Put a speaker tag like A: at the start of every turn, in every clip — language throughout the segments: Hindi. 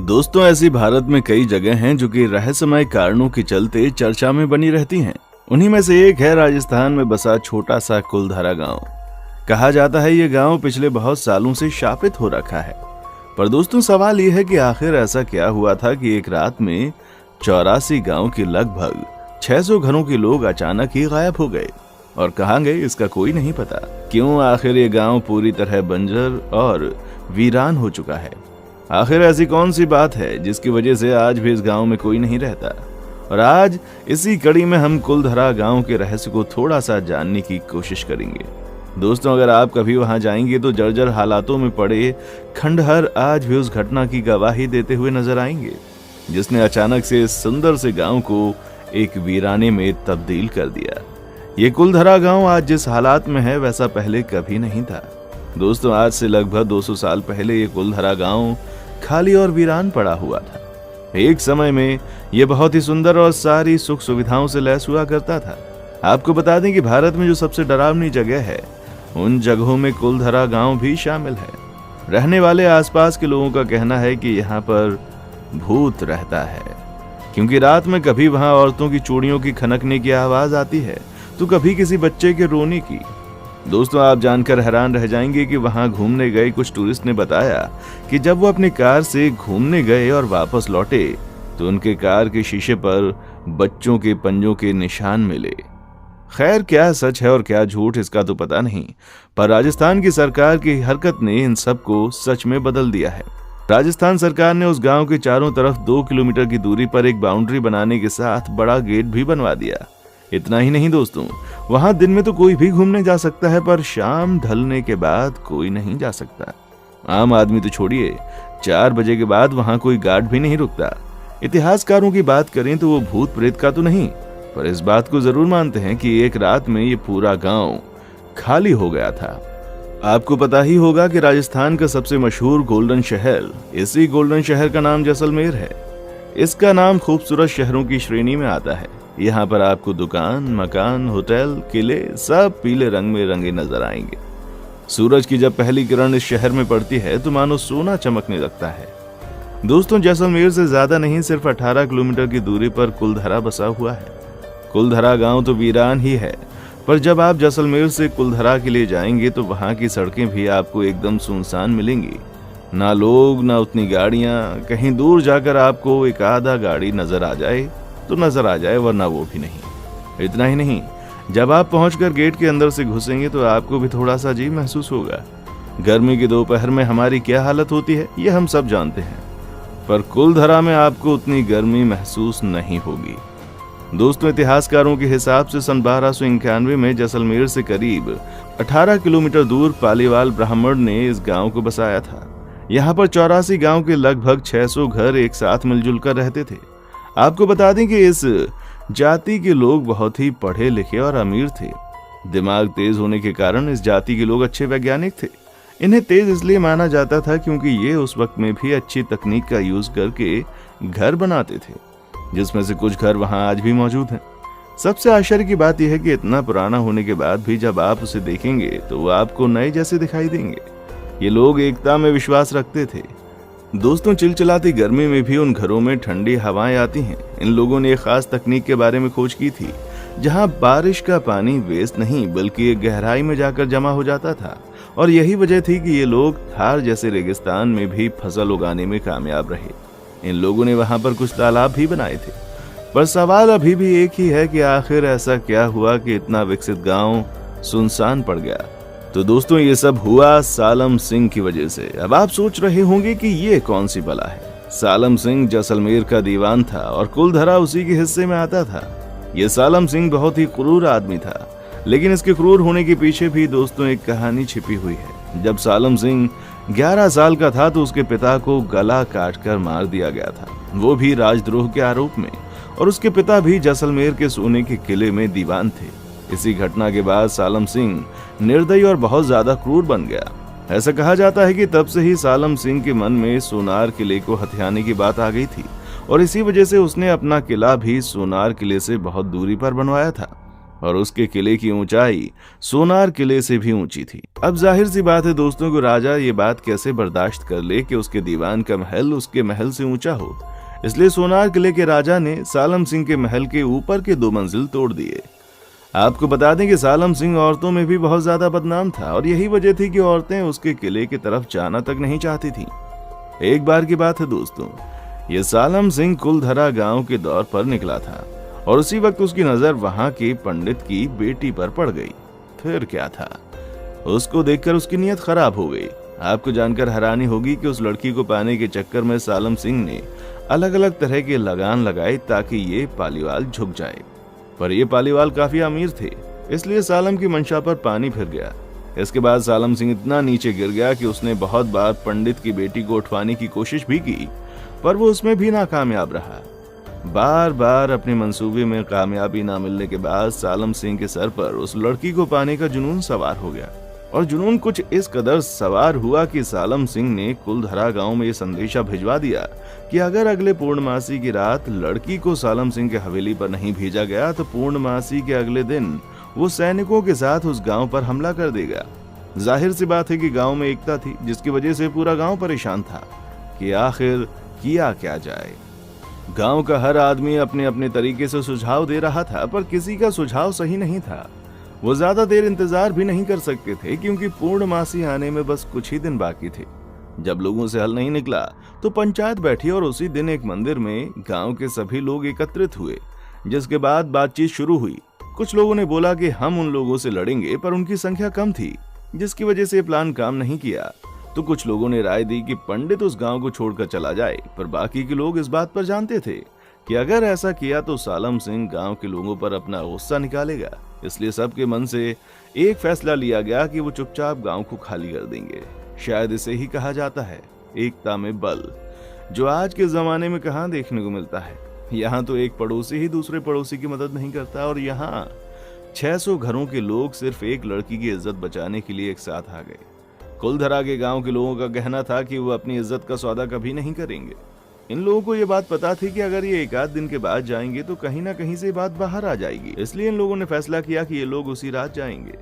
A: दोस्तों, ऐसी भारत में कई जगह हैं जो कि रहस्यमय कारणों के चलते चर्चा में बनी रहती हैं। उन्हीं में से एक है राजस्थान में बसा छोटा सा कुलधरा गांव। कहा जाता है ये गांव पिछले बहुत सालों से शापित हो रखा है। पर दोस्तों, सवाल ये है कि आखिर ऐसा क्या हुआ था कि एक रात में 84 गांव के लगभग 600 घरों के लोग अचानक ही गायब हो गए और कहाँ गए इसका कोई नहीं पता। क्यों आखिर ये गांव पूरी तरह बंजर और वीरान हो चुका है? आखिर ऐसी कौन सी बात है जिसकी वजह से आज भी इस गांव में कोई नहीं रहता? और आज इसी कड़ी में हम कुलधरा गांव के रहस्य को थोड़ा सा जानने की कोशिश करेंगे। दोस्तों, अगर आप कभी वहां जाएंगे तो जर्जर हालातों में पड़े खंडहर आज भी उस घटना की गवाही देते हुए नजर आएंगे जिसने अचानक से इस सुंदर से गांव को एक वीराने में तब्दील कर दिया। ये कुलधरा गांव आज जिस हालात में है वैसा पहले कभी नहीं था। दोस्तों, आज से लगभग 200 साल पहले ये कुलधरा गांव खाली और वीरान पड़ा हुआ था। एक समय में यह बहुत ही सुंदर और सारी सुख सुविधाओं से लैस हुआ करता था। आपको बता दें कि भारत में जो सबसे डरावनी जगह है उन जगहों में कुलधरा गांव भी शामिल है। रहने वाले आसपास के लोगों का कहना है कि यहाँ पर भूत रहता है, क्योंकि रात में कभी वहां औरतों की चूड़ियों की खनकने की आवाज आती है तो कभी किसी बच्चे के रोने की। दोस्तों, आप जानकर हैरान रह जाएंगे कि वहां घूमने गए कुछ टूरिस्ट ने बताया कि जब वो अपनी कार से घूमने गए और वापस लौटे तो उनके कार के शीशे पर बच्चों के पंजों के निशान मिले। खैर, क्या सच है और क्या झूठ इसका तो पता नहीं, पर राजस्थान की सरकार की हरकत ने इन सब को सच में बदल दिया है। राजस्थान सरकार ने उस गांव के चारों तरफ 2 किलोमीटर की दूरी पर एक बाउंड्री बनाने के साथ बड़ा गेट भी बनवा दिया। इतना ही नहीं दोस्तों, वहां दिन में तो कोई भी घूमने जा सकता है, पर शाम ढलने के बाद कोई नहीं जा सकता। आम आदमी तो छोड़िए, 4 बजे के बाद वहां कोई गार्ड भी नहीं रुकता। इतिहासकारों की बात करें तो वो भूत प्रेत का तो नहीं, पर इस बात को जरूर मानते हैं कि एक रात में ये पूरा गांव खाली हो गया था। आपको पता ही होगा कि राजस्थान का सबसे मशहूर गोल्डन शहर, इसी गोल्डन शहर का नाम जैसलमेर है। इसका नाम खूबसूरत शहरों की श्रेणी में आता है। यहाँ पर आपको दुकान, मकान, होटल, किले सब पीले रंग में रंगे नजर आएंगे। सूरज की जब पहली किरण इस शहर में पड़ती है तो मानो सोना चमकने लगता है। दोस्तों, जैसलमेर से ज्यादा नहीं, सिर्फ 18 किलोमीटर की दूरी पर कुलधरा बसा हुआ है। कुलधरा गांव तो वीरान ही है, पर जब आप जैसलमेर से कुलधरा के लिए जाएंगे तो वहां की सड़कें भी आपको एकदम सुनसान मिलेंगी। ना लोग, ना उतनी गाड़ियां। कहीं दूर जाकर आपको एक आधा गाड़ी नजर आ जाए तो नजर आ जाए, वरना वो भी नहीं। इतना ही नहीं, जब आप पहुंचकर गेट के अंदर से घुसेंगे तो आपको भी थोड़ा सा अजीब महसूस होगा। गर्मी की दोपहर में हमारी क्या हालत होती है ये हम सब जानते हैं, पर कुलधरा में आपको उतनी गर्मी महसूस नहीं होगी। दोस्तों, इतिहासकारों के हिसाब से सन 1291 में जैसलमेर से करीब 18 किलोमीटर दूर पालीवाल ब्राह्मण ने इस गांव को बसाया था। यहाँ पर 84 गांव के लगभग 600 घर एक साथ मिलजुल कर रहते थे। आपको बता दें कि इस जाति के लोग बहुत ही पढ़े लिखे और अमीर थे। दिमाग तेज होने के कारण इस जाति के लोग अच्छे वैज्ञानिक थे। इन्हें तेज इसलिए माना जाता था क्योंकि ये उस वक्त में भी अच्छी तकनीक का यूज करके घर बनाते थे, जिसमें से कुछ घर वहां आज भी मौजूद हैं। सबसे आश्चर्य की बात यह है कि इतना पुराना होने के बाद भी जब आप उसे देखेंगे तो वो आपको नए जैसे दिखाई देंगे। ये लोग एकता में विश्वास रखते थे। दोस्तों, चिलचिलाती गर्मी में भी उन घरों में ठंडी हवाएं आती हैं। इन लोगों ने एक खास तकनीक के बारे में खोज की थी, जहां बारिश का पानी वेस्ट नहीं बल्कि एक गहराई में जाकर जमा हो जाता था। और यही वजह थी कि ये लोग थार जैसे रेगिस्तान में भी फसल उगाने में कामयाब रहे। इन लोगों ने वहां पर कुछ तालाब भी बनाए थे। पर सवाल अभी भी एक ही है कि आखिर ऐसा क्या हुआ कि इतना विकसित गांव सुनसान पड़ गया। तो दोस्तों, ये सब हुआ सालम सिंह की वजह से। अब आप सोच रहे होंगे कि ये कौन सी बला है। सालम सिंह जैसलमेर का दीवान था और कुलधरा उसी के हिस्से में आता था। ये सालम सिंह बहुत ही क्रूर आदमी था, लेकिन इसके क्रूर होने के पीछे भी दोस्तों एक कहानी छिपी हुई है। जब सालम सिंह 11 साल का था तो उसके पिता को गला काटकर मार दिया गया था, वो भी राजद्रोह के आरोप में। और उसके पिता भी जैसलमेर के सोने के किले में दीवान थे। इसी घटना के बाद सालम सिंह निर्दयी और बहुत ज्यादा क्रूर बन गया। ऐसा कहा जाता है कि तब से ही सालम सिंह के मन में सोनार किले को हथियाने की बात आ गई थी और इसी वजह से उसने अपना किला भी सोनार किले से बहुत दूरी पर बनवाया था। और उसके किले की ऊंचाई सोनार किले से भी ऊंची थी। अब जाहिर सी बात है दोस्तों को राजा ये बात कैसे बर्दाश्त कर ले कि उसके दीवान का महल उसके महल से ऊंचा हो। इसलिए सोनार किले के राजा ने सालम सिंह के महल के ऊपर के 2 मंजिल तोड़ दिए। आपको बता दें कि सालम सिंह औरतों में भी बहुत ज्यादा बदनाम था और यही वजह थी कि औरतें उसके किले की तरफ जाना तक नहीं चाहती थीं। एक बार की बात है दोस्तों, ये सालम सिंह कुलधरा गांव के दौर पर निकला था और उसी वक्त उसकी नजर वहां के पंडित की बेटी पर पड़ गई। फिर क्या था, उसको देखकर उसकी नीयत खराब हो गई। आपको जानकर हैरानी होगी कि उस लड़की को पाने के चक्कर में सालम सिंह ने अलग अलग तरह के लगान लगाए ताकि ये पालीवाल झुक जाए। पर ये पालीवाल काफी अमीर थे, इसलिए सालम की मंशा पर पानी फिर गया। इसके बाद सालम सिंह इतना नीचे गिर गया कि उसने बहुत बार पंडित की बेटी को उठवाने की कोशिश भी की, पर वो उसमें भी नाकामयाब रहा। बार बार अपने मंसूबे में कामयाबी ना मिलने के बाद सालम सिंह के सर पर उस लड़की को पाने का जुनून सवार हो गया और जुनून कुछ इस कदर सवार हुआ कि सालम सिंह ने कुलधरा गांव में यह संदेशा भिजवा दिया कि अगर अगले पूर्णमासी की रात लड़की को सालम सिंह के हवेली पर नहीं भेजा गया तो पूर्णमासी के अगले दिन वो सैनिकों के साथ उस गांव पर हमला कर देगा। जाहिर सी बात है कि गांव में एकता थी, जिसकी वजह से पूरा गांव परेशान था कि आखिर किया क्या जाए। गांव का हर आदमी अपने अपने तरीके से सुझाव दे रहा था, पर किसी का सुझाव सही नहीं था। वो ज्यादा देर इंतजार भी नहीं कर सकते थे क्योंकि पूर्णमासी आने में बस कुछ ही दिन बाकी थे। जब लोगों से हल नहीं निकला तो पंचायत बैठी और उसी दिन एक मंदिर में गांव के सभी लोग एकत्रित हुए, जिसके बाद बातचीत शुरू हुई। कुछ लोगों ने बोला कि हम उन लोगों से लड़ेंगे, पर उनकी संख्या कम थी, जिसकी वजह से प्लान काम नहीं किया। तो कुछ लोगों ने राय दी कि पंडित उस गांव को छोड़कर चला जाए, पर बाकी के लोग इस बात पर जानते थे कि अगर ऐसा किया तो सालम सिंह गांव के लोगों पर अपना गुस्सा निकालेगा। इसलिए सबके मन से एक फैसला लिया गया कि वो चुपचाप गांव को खाली कर देंगे। शायद इसे ही कहा जाता है एकता में बल, जो आज के जमाने में कहां देखने को मिलता है। यहाँ तो एक पड़ोसी ही दूसरे पड़ोसी की मदद नहीं करता और यहाँ 600 घरों के लोग सिर्फ एक लड़की की इज्जत बचाने के लिए एक साथ आ गए। कुलधरा के गांव के लोगों का कहना था कि वो अपनी इज्जत का सौदा कभी नहीं करेंगे। इन लोगों को ये बात पता थी कि अगर ये एक आध दिन के बाद जाएंगे तो कहीं ना कहीं से बात बाहर आ जाएगी, इसलिए इन लोगों ने फैसला किया कि ये लोग उसी रात जाएंगे।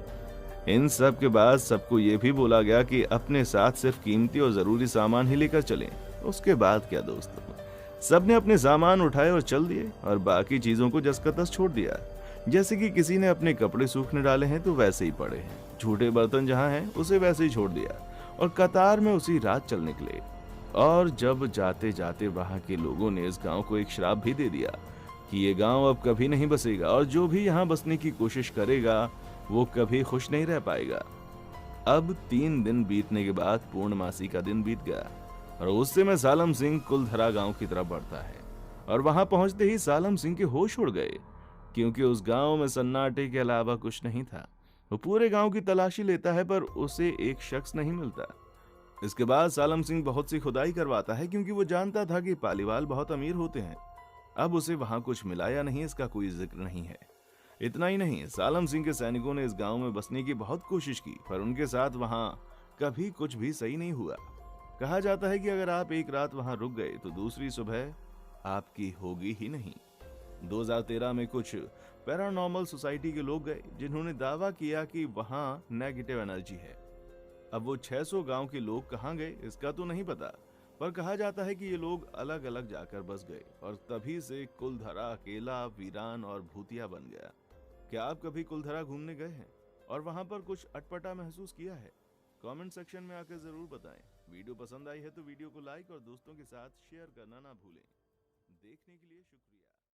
A: इन सब के बाद सबको ये भी बोला गया कि अपने साथ सिर्फ कीमती और जरूरी सामान ही लेकर चलें। उसके बाद क्या दोस्तों, सबने अपने सामान उठाए और चल दिए और बाकी चीजों को जस का तस छोड़ दिया। जैसे कि किसी ने अपने कपड़े सूखने डाले हैं तो वैसे ही पड़े हैं, झूठे बर्तन जहां हैं उसे वैसे ही छोड़ दिया और कतार में उसी रात चल निकले। और जब जाते जाते वहां के लोगों ने इस गांव को एक श्राप भी दे दिया कि ये गांव अब कभी नहीं बसेगा और जो भी यहाँ बसने की कोशिश करेगा वो कभी खुश नहीं रह पाएगा। अब 3 दिन बीतने के बाद पूर्णमासी का दिन बीत गया और उससे में सालम सिंह कुलधरा गांव की तरफ बढ़ता है और वहां पहुंचते ही सालम सिंह के होश उड़ गए, क्योंकि उस गांव में सन्नाटे के अलावा कुछ नहीं था। वो पूरे गांव की तलाशी लेता है पर उसे एक शख्स नहीं मिलता। इसके बाद सालम सिंह बहुत सी खुदाई करवाता है क्योंकि वो जानता था कि पालीवाल बहुत अमीर होते हैं। अब उसे वहां कुछ मिला या नहीं इसका कोई जिक्र नहीं है। इतना ही नहीं, सालम सिंह के सैनिकों ने इस गांव में बसने की बहुत कोशिश की, पर उनके साथ वहां कभी कुछ भी सही नहीं हुआ। कहा जाता है कि अगर आप एक रात वहां रुक गए तो दूसरी सुबह आपकी होगी ही नहीं। 2013 में कुछ पैरानॉर्मल सोसाइटी के लोग गए जिन्होंने दावा किया कि वहां नेगेटिव एनर्जी है। अब वो 600 गांव के लोग कहां गए इसका तो नहीं पता, पर कहा जाता है कि ये लोग अलग अलग जाकर बस गए और तभी से कुलधरा अकेला, वीरान और भूतिया बन गया। क्या आप कभी कुलधरा घूमने गए हैं और वहां पर कुछ अटपटा महसूस किया है? कमेंट सेक्शन में आकर जरूर बताएं। वीडियो पसंद आई है तो वीडियो को लाइक और दोस्तों के साथ शेयर करना ना भूलें। देखने के लिए शुक्रिया।